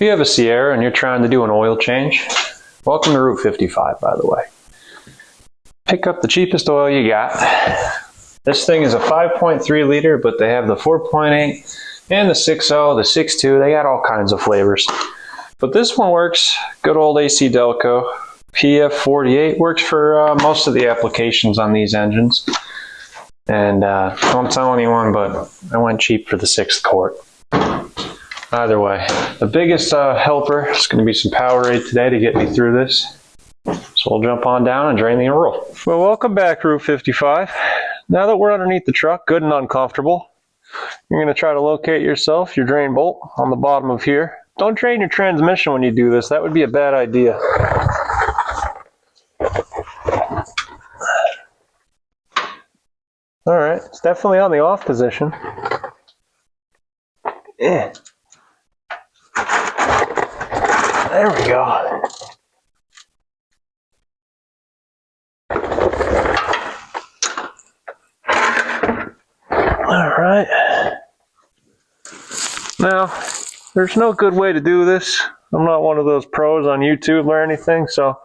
you have a Sierra and you're trying to do an oil change, welcome to Route 55, by the way. Pick up the cheapest oil you got. This thing is a 5.3 liter, but they have the 4.8 and the 6.0, the 6.2. They got all kinds of flavors. But this one works. Good old AC Delco. PF48 works for most of the applications on these engines. And don't tell anyone, but I went cheap for the 6th quart. Either way, the biggest helper is going to be some Powerade today to get me through this. So we'll jump on down and drain the oil. Well, welcome back, Route 55. Now that we're underneath the truck, good and uncomfortable, you're going to try to locate yourself, your drain bolt, on the bottom of here. Don't drain your transmission when you do this. That would be a bad idea. All right, it's definitely on the off position. Yeah. There we go. All right. Now, there's no good way to do this. I'm not one of those pros on YouTube or anything, so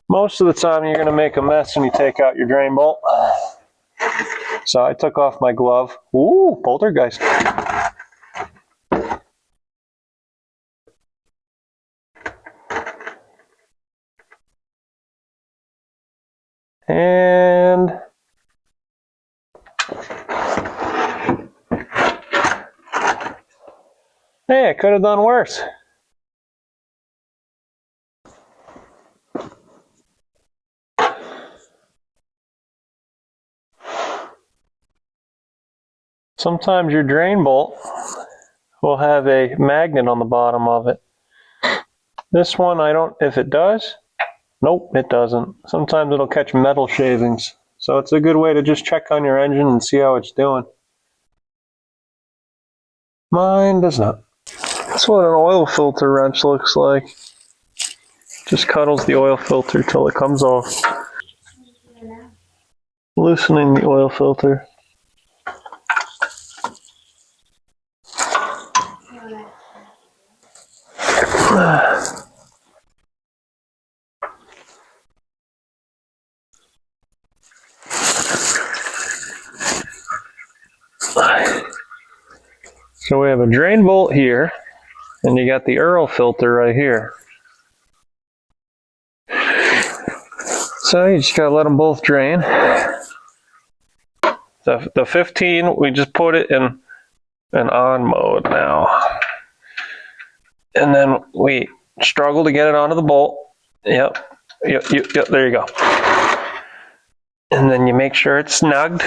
most of the time you're going to make a mess when you take out your drain bolt. So I took off my glove. Ooh, poltergeist. And hey, I could have done worse. Sometimes your drain bolt will have a magnet on the bottom of it. This one, I don't, if it does, nope, it doesn't. Sometimes it'll catch metal shavings. So it's a good way to just check on your engine and see how it's doing. Mine does not. That's what an oil filter wrench looks like. Just cuddles the oil filter till it comes off. Loosening the oil filter. So we have a drain bolt here, and you got the oil filter right here. So you just gotta let them both drain. The 15, we just put it in an on mode now. And then we struggle to get it onto the bolt. Yep, there you go. And then you make sure it's snugged.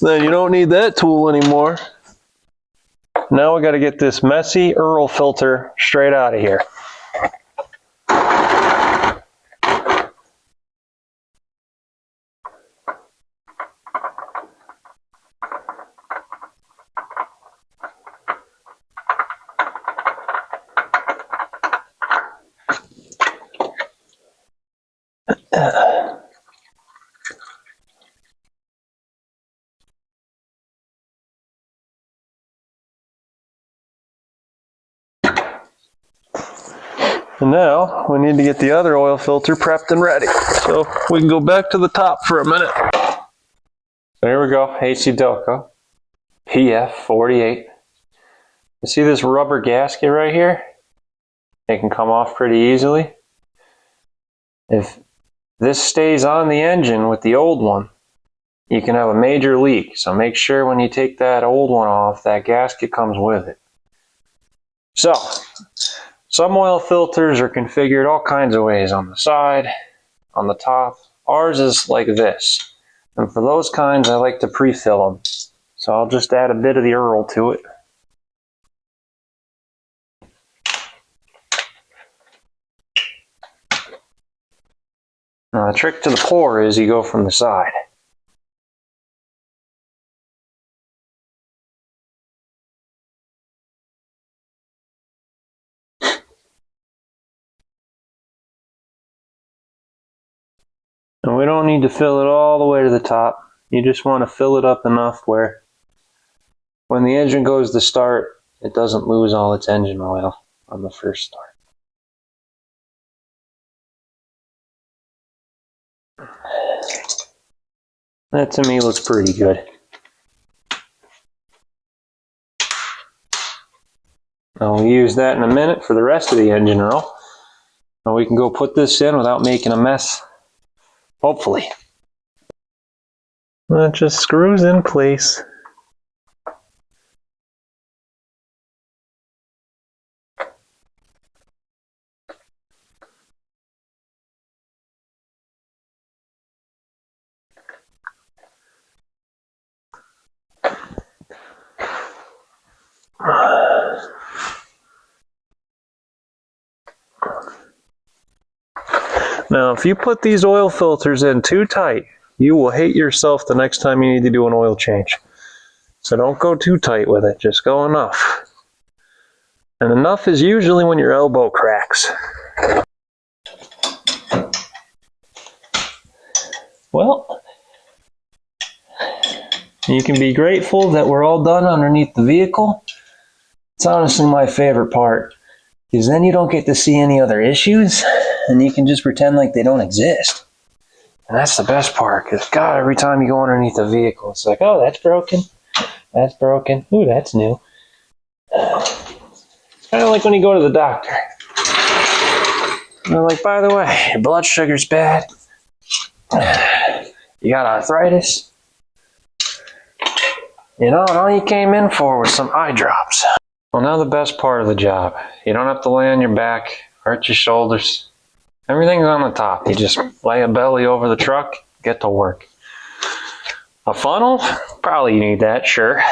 Then you don't need that tool anymore. Now we got to get this messy oil filter straight out of here. And now we need to get the other oil filter prepped and ready. So we can go back to the top for a minute. So here we go, AC Delco, PF48. You see this rubber gasket right here? It can come off pretty easily. If this stays on the engine with the old one, you can have a major leak. So make sure when you take that old one off, that gasket comes with it. So, some oil filters are configured all kinds of ways, on the side, on the top. Ours is like this. And for those kinds, I like to pre-fill them. So I'll just add a bit of the oil to it. Now the trick to the pour is you go from the side. And we don't need to fill it all the way to the top. You just want to fill it up enough where when the engine goes to start, it doesn't lose all its engine oil. on the first start. That to me looks pretty good. I'll use that in a minute for the rest of the engine roll. Now we can go put this in without making a mess. Hopefully. That just screws in place. Now, if you put these oil filters in too tight, you will hate yourself the next time you need to do an oil change. So don't go too tight with it, just go enough. And enough is usually when your elbow cracks. Well, you can be grateful that we're all done underneath the vehicle. It's honestly my favorite part, because then you don't get to see any other issues, and you can just pretend like they don't exist. And that's the best part, because God, every time you go underneath the vehicle, it's like, oh, that's broken. That's broken. Ooh, that's new. It's kind of like when you go to the doctor. And they're like, by the way, your blood sugar's bad. You got arthritis. You know, and all you came in for was some eye drops. Well, now the best part of the job. You don't have to lay on your back, hurt your shoulders. Everything's on the top. You just lay a belly over the truck, get to work. A funnel? Probably you need that, sure.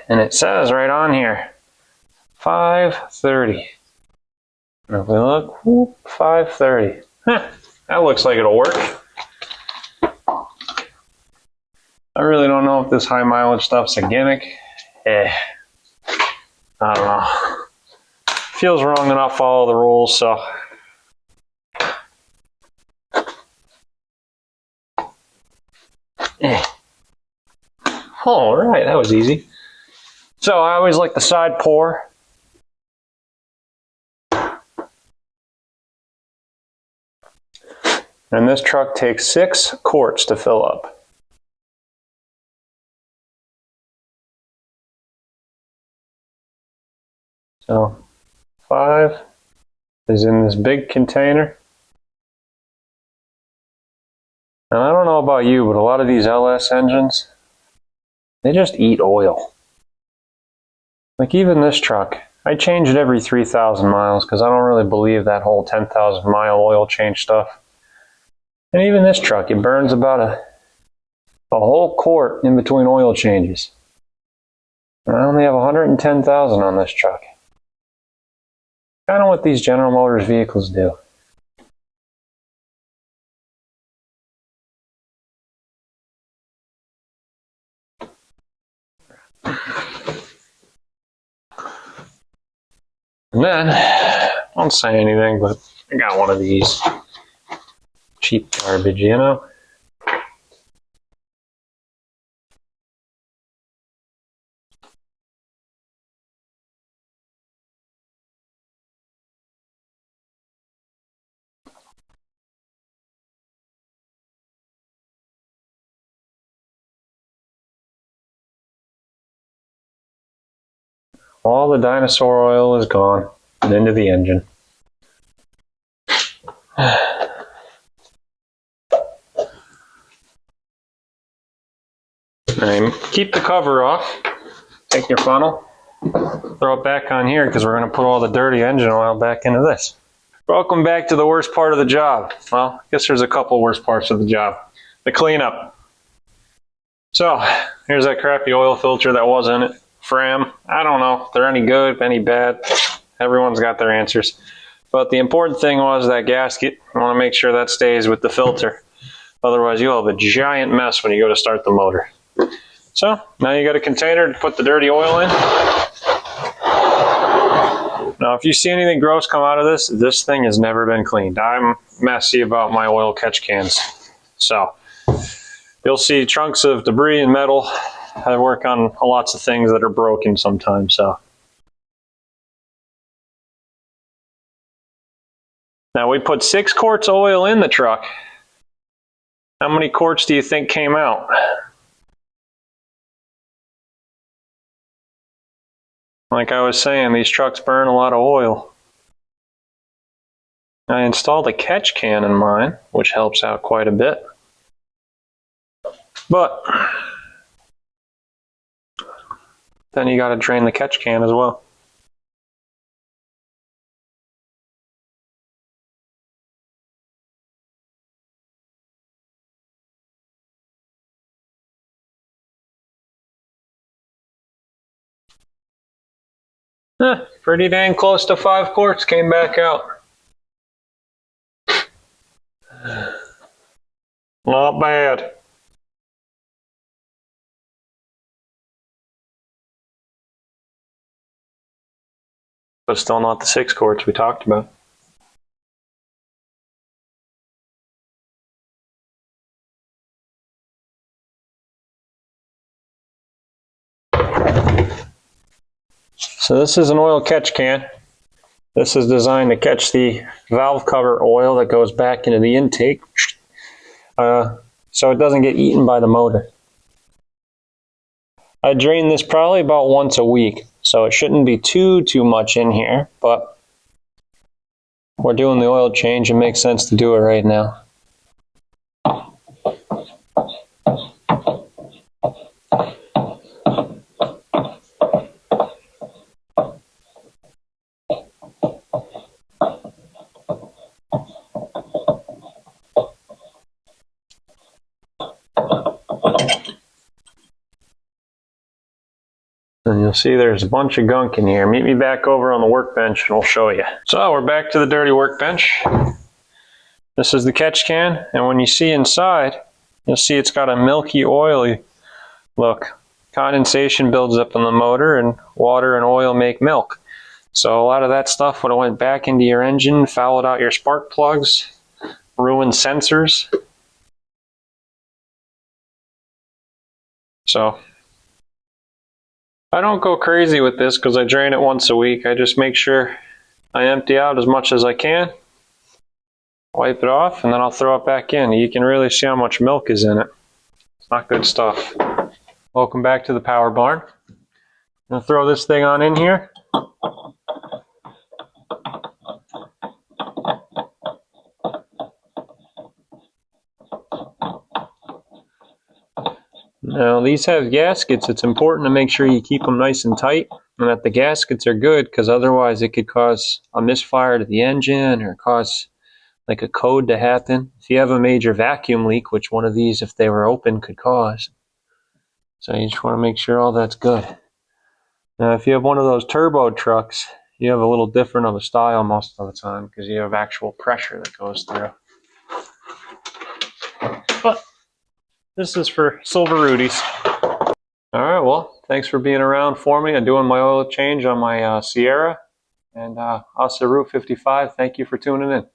And it says right on here, 530. And if we look, whoop, 530. That looks like it'll work. I really don't know if this high mileage stuff's a gimmick. I don't know. Feels wrong to not follow the rules, so. All right, that was easy. So I always like the side pour. And this truck takes 6 quarts to fill up. So 5 is in this big container. And I don't know about you, but a lot of these LS engines, they just eat oil. Like even this truck, I change it every 3,000 miles because I don't really believe that whole 10,000 mile oil change stuff. And even this truck, it burns about a whole quart in between oil changes. And I only have 110,000 on this truck. Kind of what these General Motors vehicles do. And then, I won't say anything, but I got one of these. Cheap garbage, you know? All the dinosaur oil is gone and into the engine. And keep the cover off. Take your funnel, throw it back on here because we're going to put all the dirty engine oil back into this. Welcome back to the worst part of the job. Well, I guess there's a couple worst parts of the job. The cleanup. So, here's that crappy oil filter that was in it. Fram. I don't know if they're any good, any bad. Everyone's got their answers. But the important thing was that gasket. I want to make sure that stays with the filter. Otherwise, you'll have a giant mess when you go to start the motor. So, now you got a container to put the dirty oil in. Now, if you see anything gross come out of this thing has never been cleaned. I'm messy about my oil catch cans. So, you'll see chunks of debris and metal I work on lots of things that are broken sometimes, so. Now we put 6 quarts of oil in the truck. How many quarts do you think came out? Like I was saying, these trucks burn a lot of oil. I installed a catch can in mine, which helps out quite a bit. But then you got to drain the catch can as well. Pretty dang close to 5 quarts came back out. Not bad. But still not the 6 quarts we talked about. So this is an oil catch can. This is designed to catch the valve cover oil that goes back into the intake, so it doesn't get eaten by the motor. I drain this probably about once a week, so it shouldn't be too much in here, but we're doing the oil change. It makes sense to do it right now. And you'll see there's a bunch of gunk in here. Meet me back over on the workbench and we'll show you. So we're back to the dirty workbench. This is the catch can, and when you see inside, you'll see it's got a milky, oily look. Condensation builds up in the motor, and water and oil make milk. So a lot of that stuff would have went back into your engine, fouled out your spark plugs, ruined sensors. So I don't go crazy with this because I drain it once a week. I just make sure I empty out as much as I can, wipe it off, and then I'll throw it back in. You can really see how much milk is in it. It's not good stuff. Welcome back to the power barn. I'm going to throw this thing on in here. Now these have gaskets. It's important to make sure you keep them nice and tight and that the gaskets are good, because otherwise it could cause a misfire to the engine or cause like a code to happen. If you have a major vacuum leak, which one of these, if they were open, could cause. So you just want to make sure all that's good. Now if you have one of those turbo trucks, you have a little different of a style most of the time because you have actual pressure that goes through. But this is for Silver Rudies. All right, well, thanks for being around for me and doing my oil change on my Sierra. And us at Route 55, thank you for tuning in.